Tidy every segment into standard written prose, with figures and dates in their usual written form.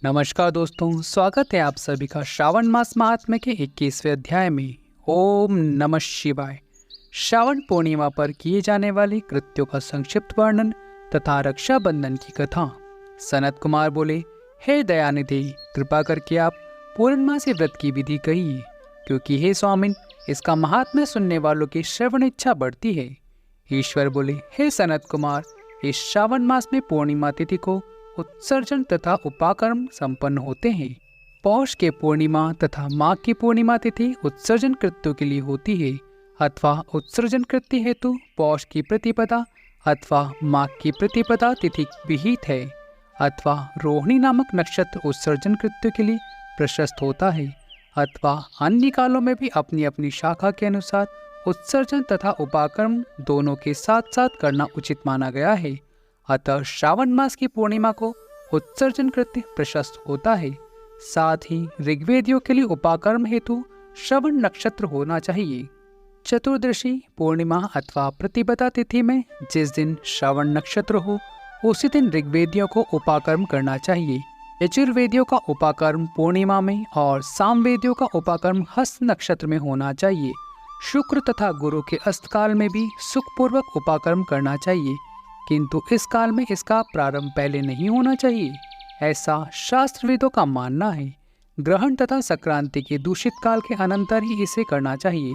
नमस्कार दोस्तों, स्वागत है आप सभी का श्रावण मास महात्म्य के 21वें अध्याय में। ओम नमः शिवाय। श्रावण पूर्णिमा पर किए जाने वाले कृत्यों का संक्षिप्त वर्णन तथा रक्षाबंधन की कथा। सनत कुमार बोले, हे दयानिधि, कृपा करके आप पूर्णमासी व्रत की विधि कहिए, क्योंकि हे स्वामिन, इसका महात्म्य सुनने वालों की श्रवण इच्छा बढ़ती है। ईश्वर बोले, हे सनत कुमार, इस श्रावण मास में पूर्णिमा तिथि को उत्सर्जन तथा उपाकर्म संपन्न होते हैं। पौष के पूर्णिमा तथा माघ की पूर्णिमा तिथि उत्सर्जन कृत्यों के लिए होती है, अथवा उत्सर्जन कृत्य हेतु पौष की प्रतिपदा अथवा माघ की प्रतिपदा तिथि विहित है, अथवा रोहिणी नामक नक्षत्र उत्सर्जन कृत्यों के लिए प्रशस्त होता है, अथवा अन्य कालों में भी अपनी अपनी शाखा के अनुसार उत्सर्जन तथा उपाकर्म दोनों के साथ साथ करना उचित माना गया है। अतः श्रावण मास की पूर्णिमा को उत्सर्जन कृत्य प्रशस्त होता है। साथ ही ऋग्वेदियों के लिए उपाकर्म हेतु श्रवण नक्षत्र होना चाहिए। चतुर्दशी पूर्णिमा अथवा प्रतिपदा तिथि में जिस दिन श्रवण नक्षत्र हो, उसी दिन ऋग्वेदियों को उपाकर्म करना चाहिए। यजुर्वेदियों का उपाकर्म पूर्णिमा में और सामवेदियों का उपाकर्म हस्त नक्षत्र में होना चाहिए। शुक्र तथा गुरु के अस्तकाल में भी सुखपूर्वक उपाकर्म करना चाहिए, किंतु इस काल में इसका प्रारंभ पहले नहीं होना चाहिए, ऐसा शास्त्रविदों का मानना है। ग्रहण तथा संक्रांति के दूषित काल के अनंतर ही इसे करना चाहिए।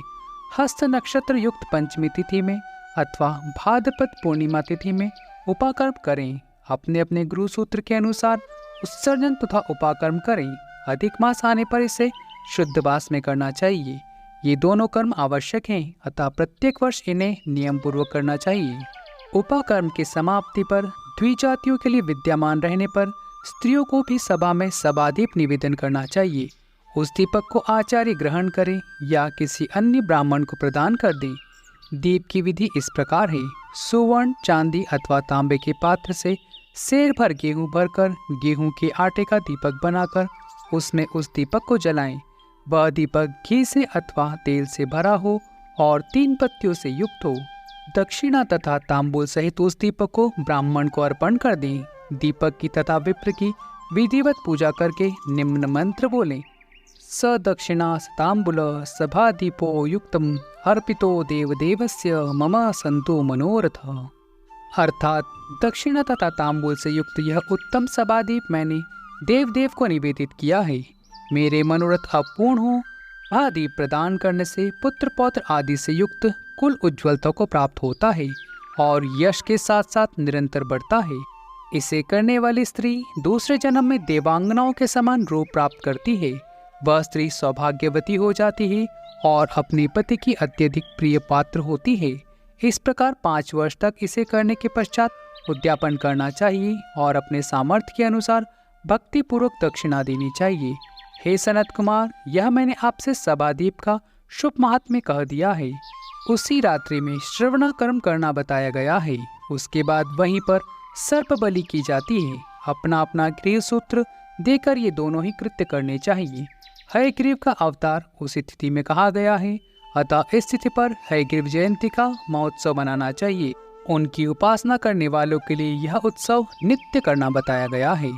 हस्त नक्षत्र युक्त पंचमी तिथि में अथवा भाद्रपद पूर्णिमा तिथि में उपाकर्म करें। अपने अपने गुरु सूत्र के अनुसार उत्सर्जन तथा उपाकर्म करें। अधिक मास आने पर इसे शुद्धवास में करना चाहिए। ये दोनों कर्म आवश्यक हैं, अतः प्रत्येक वर्ष इन्हें नियम पूर्वक करना चाहिए। उपाकर्म की समाप्ति पर द्विजातियों के लिए विद्यमान रहने पर स्त्रियों को भी सभा में सभादीप निवेदन करना चाहिए। उस दीपक को आचार्य ग्रहण करे या किसी अन्य ब्राह्मण को प्रदान कर दे। दीप की विधि इस प्रकार है। सुवर्ण, चांदी अथवा तांबे के पात्र से सेर भर गेहूं भरकर गेहूं के आटे का दीपक बनाकर उसमें उस दीपक को जलाएं। वह दीपक घी से अथवा तेल से भरा हो और 3 पत्तियों से युक्त हो। दक्षिणा तथा तांबूल सहित उस दीपक को ब्राह्मण को अर्पण कर दें। दीपक की तथा विप्र की विधिवत पूजा करके निम्न मंत्र बोलें। स दक्षिणा तांबूल सभा दीपो युक्तम अर्पितो देवदेवस्य मम संतो मनोरथ। अर्थात दक्षिणा तथा तांबूल से युक्त यह उत्तम सभादीप मैंने देवदेव को निवेदित किया है। मेरे मनोरथ अपूर्ण हो। वह दीप प्रदान करने से पुत्र पौत्र आदि से युक्त कुल उज्ज्वलता को प्राप्त होता है और यश के साथ साथ निरंतर बढ़ता है। इसे करने वाली स्त्री दूसरे जन्म में देवांगनाओं के समान रूप प्राप्त करती है। वह स्त्री सौभाग्यवती हो जाती है और अपने पति की अत्यधिक प्रिय पात्र होती है। इस प्रकार 5 वर्ष तक इसे करने के पश्चात उद्यापन करना चाहिए और अपने सामर्थ्य के अनुसार भक्ति पूर्वक दक्षिणा देनी चाहिए। हे सनत कुमार, यह मैंने आपसे सभादीप का शुभ महात्म्य कह दिया है। उसी रात्रि में श्रवण कर्म करना बताया गया है। उसके बाद वहीं पर सर्प बलि की जाती है। अपना अपना ग्रीव सूत्र देकर ये दोनों ही कृत्य करने चाहिए। हयग्रीव का अवतार उसी तिथि में कहा गया है, अतः इस तिथि पर हयग्रीव जयंती का महोत्सव मनाना चाहिए। उनकी उपासना करने वालों के लिए यह उत्सव नित्य करना बताया गया है।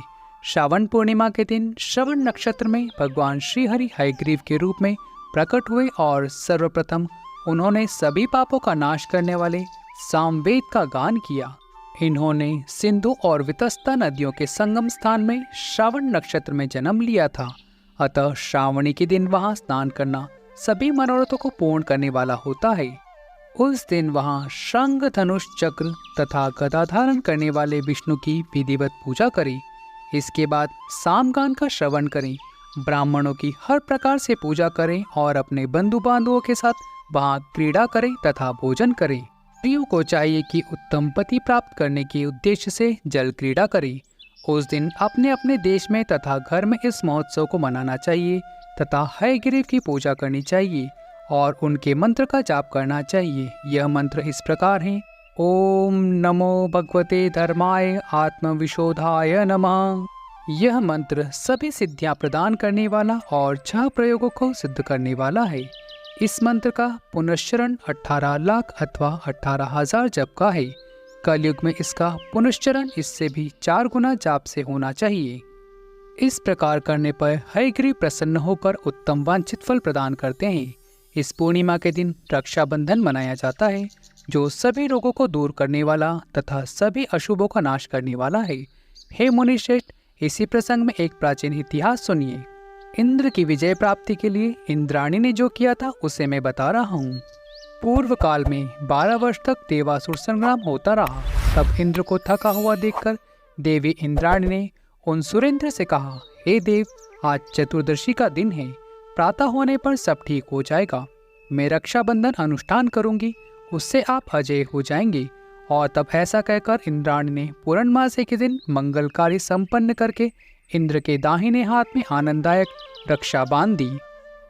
श्रावण पूर्णिमा के दिन श्रवण नक्षत्र में भगवान श्री हरि हयग्रीव के रूप में प्रकट हुए और सर्वप्रथम उन्होंने सभी पापों का नाश करने वाले सामवेद का गान किया। इन्होंने सिंधु और वितस्ता नदियों के संगम स्थान में श्रावण नक्षत्र में जन्म लिया था, अतः श्रावणी के दिन वहां स्नान करना सभी मनोरथों को पूर्ण करने वाला होता है। उस दिन वहां शंख, धनुष, चक्र तथा गदा धारण करने वाले विष्णु की विधिवत पूजा करें। इसके बाद सामगान का श्रवण करें, ब्राह्मणों की हर प्रकार से पूजा करें और अपने बंधु बांधवों के साथ वहां क्रीड़ा करें तथा भोजन करें। स्त्रियों को चाहिए कि उत्तम पति प्राप्त करने के उद्देश्य से जल क्रीड़ा करें। उस दिन अपने अपने देश में तथा घर में इस महोत्सव को मनाना चाहिए तथा हयग्रीव की पूजा करनी चाहिए और उनके मंत्र का जाप करना चाहिए। यह मंत्र इस प्रकार है। ओम नमो भगवते धर्माय आत्मविशोधाय नमः। यह मंत्र सभी सिद्धियां प्रदान करने वाला और 6 प्रयोगों को सिद्ध करने वाला है। इस मंत्र का पुनश्चरण 18 लाख अथवा 18,000 जप का है। कलयुग में इसका पुनश्चरण इससे भी 4 गुना जाप से होना चाहिए। इस प्रकार करने पर हयग्रीव प्रसन्न होकर उत्तम वांछित फल प्रदान करते हैं। इस पूर्णिमा के दिन रक्षाबंधन मनाया जाता है, जो सभी रोगों को दूर करने वाला तथा सभी अशुभों का नाश करने वाला है। हे मुनिश्रेष्ठ, इसी प्रसंग में एक प्राचीन इतिहास सुनिए। इंद्र की विजय प्राप्ति के लिए इंद्राणी ने जो किया था उसे मैं बता रहा हूँ। पूर्व काल में 12 वर्ष तक देवासुर संग्राम होता रहा। तब इंद्र को थका हुआ देखकर देवी इंद्राणी ने उन सुरेंद्र से कहा, हे देव, आज चतुर्दशी का दिन है, प्रातः होने पर सब ठीक हो जाएगा। मैं रक्षाबंधन अनुष्ठान करूंगी, उससे आप अजय हो जाएंगे। और तब ऐसा कहकर इंद्राणी ने पूर्णमासी के दिन मंगल कार्य संपन्न करके इंद्र के दाहिने हाथ में आनंददायक रक्षा बांध दी।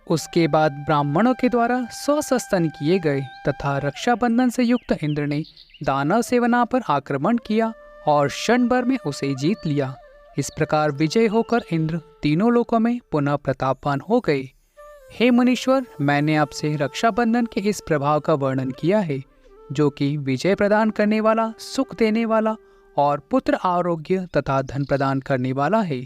उसके बाद ब्राह्मणों के द्वारा स्वसस्तन किए गए तथा रक्षाबंधन से युक्त इंद्र ने दानव सेवना पर आक्रमण किया और क्षण भर में उसे जीत लिया। इस प्रकार विजय होकर इंद्र तीनों लोकों में पुनः प्रतापवान हो गए। हे मुनीश्वर, मैंने आपसे रक्षाबंधन के इस प्रभाव का वर्णन किया है, जो कि विजय प्रदान करने वाला, सुख देने वाला और पुत्र आरोग्य तथा धन प्रदान करने वाला है।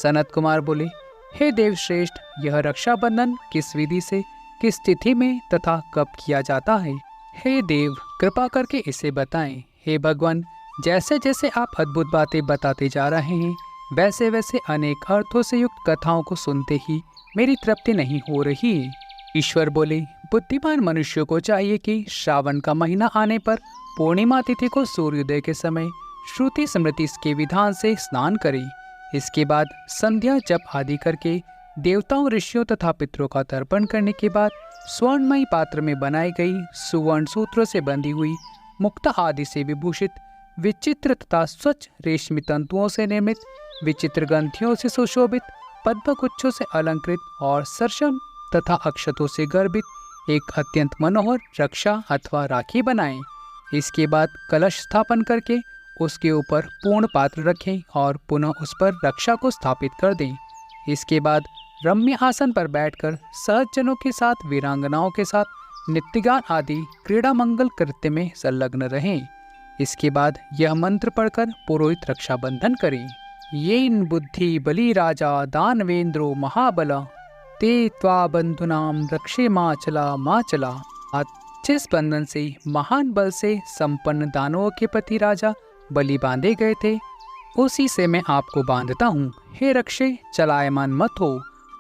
सनत कुमार बोले, हे देवश्रेष्ठ, यह रक्षाबंधन किस विधि से, किस तिथि में तथा कब किया जाता है? हे देव, कृपा करके इसे बताएं। हे भगवान, जैसे जैसे आप अद्भुत बातें बताते जा रहे हैं, वैसे वैसे अनेक अर्थों से युक्त कथाओं को सुनते ही मेरी तृप्ति नहीं हो रही है। ईश्वर बोले, बुद्धिमान मनुष्यों को चाहिए कि श्रावण का महीना आने पर पूर्णिमा तिथि को सूर्योदय के समय श्रुति स्मृति के विधान से स्नान करें। इसके बाद संध्या जप आदि करके देवताओं, ऋषियों तथा पितरों का तर्पण करने के बाद स्वर्णमयी पात्र में बनाई गई सुवर्ण सूत्रों से बंधी हुई मुक्ता आदि से विभूषित विचित्र तथा स्वच्छ रेशमी तंतुओं से निर्मित, विचित्र ग्रंथियों से सुशोभित, पद्म गुच्छों से अलंकृत और सरसम तथा अक्षतों से गर्भित एक अत्यंत मनोहर रक्षा अथवा राखी बनाएं। इसके बाद कलश स्थापन करके उसके ऊपर पूर्ण पात्र रखें और पुनः उस पर रक्षा को स्थापित कर दें। इसके बाद रम्य आसन पर बैठकर सहजनों के साथ, वीरांगनाओं के साथ नित्यगान आदि क्रीड़ा मंगल कृत्य में संलग्न रहें। इसके बाद यह मंत्र पढ़कर पुरोहित रक्षाबंधन करें। येन बुद्धि बलि राजा दानवेंद्रो महाबला ते त्वा बंधुनाम रक्षे माचला माचला। जिस बंधन से महान बल से संपन्न दानवों के पति राजा बलि बांधे गए थे, उसी से मैं आपको बांधता हूँ। हे रक्षे, चलायमान मत हो।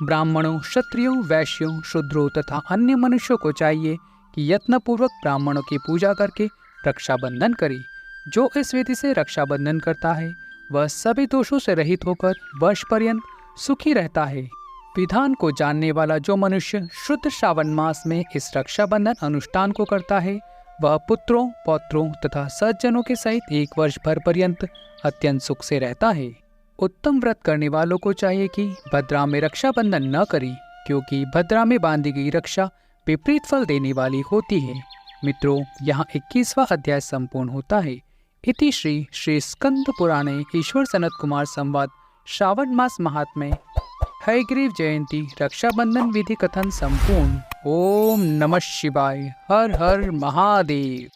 ब्राह्मणों, क्षत्रियों, वैश्यों, शूद्रों तथा अन्य मनुष्यों को चाहिए कि यत्नपूर्वक ब्राह्मणों की पूजा करके रक्षाबंधन करे। जो इस विधि से रक्षाबंधन करता है, वह सभी दोषों से रहित होकर वर्ष पर्यंत सुखी रहता है। विधान को जानने वाला जो मनुष्य शुद्ध श्रावण मास में इस रक्षाबंधन अनुष्ठान को करता है, वह पुत्रों, पौत्रों तथा सज्जनों के सहित 1 वर्ष भर पर्यंत अत्यंत सुख से रहता है। उत्तम व्रत करने वालों को चाहिए कि भद्रा में रक्षाबंधन न करें, क्योंकि भद्रा में बांधी गई रक्षा विपरीत फल देने वाली होती है। मित्रों, यहाँ 21वां अध्याय संपूर्ण होता है। इति श्री स्कंद पुराणे ईश्वर सनत कुमार संवाद श्रावण मास महात्म्य हयग्रीव जयंती रक्षाबंधन विधि कथन संपूर्ण। ओम नमः शिवाय। हर हर महादेव।